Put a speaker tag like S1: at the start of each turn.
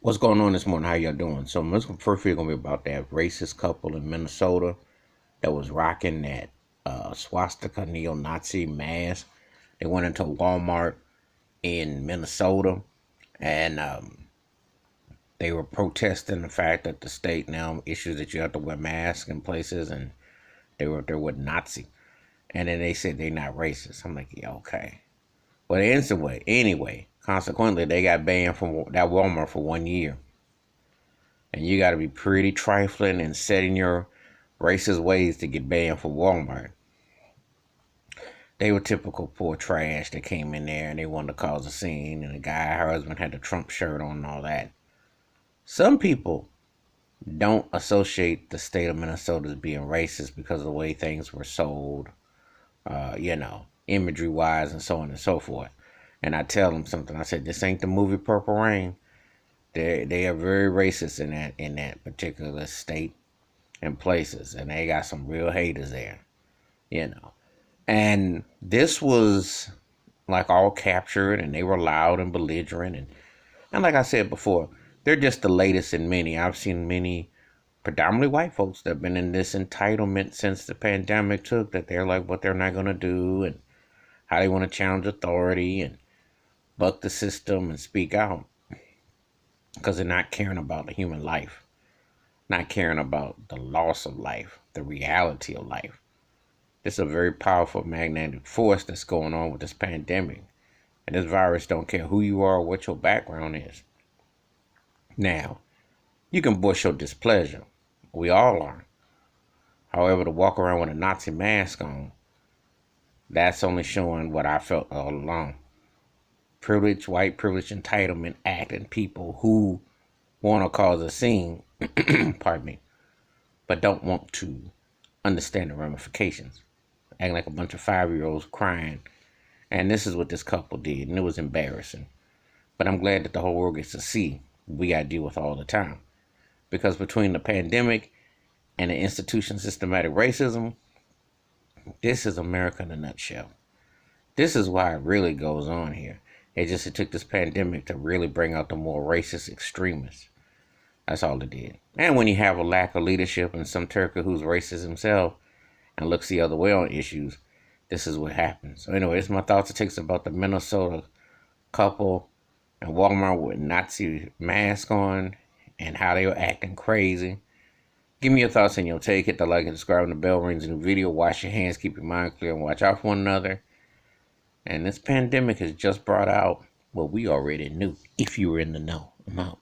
S1: What's going on this morning? How y'all doing? So this first video gonna be about that racist couple in Minnesota that was rocking that swastika neo-Nazi mask. They went into Walmart in Minnesota and they were protesting the fact that the state now issues that you have to wear masks in places, and they were there with Nazi. And then they said they're not racist. I'm like, yeah, okay. But anyway, consequently, they got banned from that Walmart for 1 year. And you got to be pretty trifling and set in your racist ways to get banned from Walmart. They were typical poor trash that came in there and they wanted to cause a scene. And the guy, her husband, had the Trump shirt on and all that. Some people don't associate the state of Minnesota as being racist because of the way things were sold, imagery wise and so on and so forth. And I tell them something. I said, this ain't the movie Purple Rain. They are very racist in that particular state and places, and they got some real haters there, And this was like all captured, and they were loud and belligerent, and like I said before, they're just the latest in many. I've seen many predominantly white folks that have been in this entitlement since the pandemic took, that they're like what they're not gonna do and how they want to challenge authority and buck the system and speak out. Because they're not caring about the human life, not caring about the loss of life, the reality of life. This is a very powerful magnetic force that's going on with this pandemic. And this virus don't care who you are or what your background is. Now, you can voice your displeasure. We all are. However, to walk around with a Nazi mask on, that's only showing what I felt all along. Privilege, white privilege, entitlement, acting people who want to cause a scene, pardon me, but don't want to understand the ramifications. Acting like a bunch of 5-year-olds crying. And this is what this couple did, and it was embarrassing. But I'm glad that the whole world gets to see what we got to deal with all the time. Because between the pandemic and the institution systematic racism, this is America in a nutshell. This is why it really goes on here. It took this pandemic to really bring out the more racist extremists. That's all it did. And when you have a lack of leadership and some Turker who's racist himself and looks the other way on issues, this is what happens. So anyway, it's my thoughts and takes about the Minnesota couple and Walmart with Nazi mask on and how they were acting crazy. Give me your thoughts and your take. Hit the like and subscribe, and the bell rings in the video. Wash your hands, keep your mind clear, and watch out for one another. And this pandemic has just brought out what we already knew, if you were in the know. I'm out.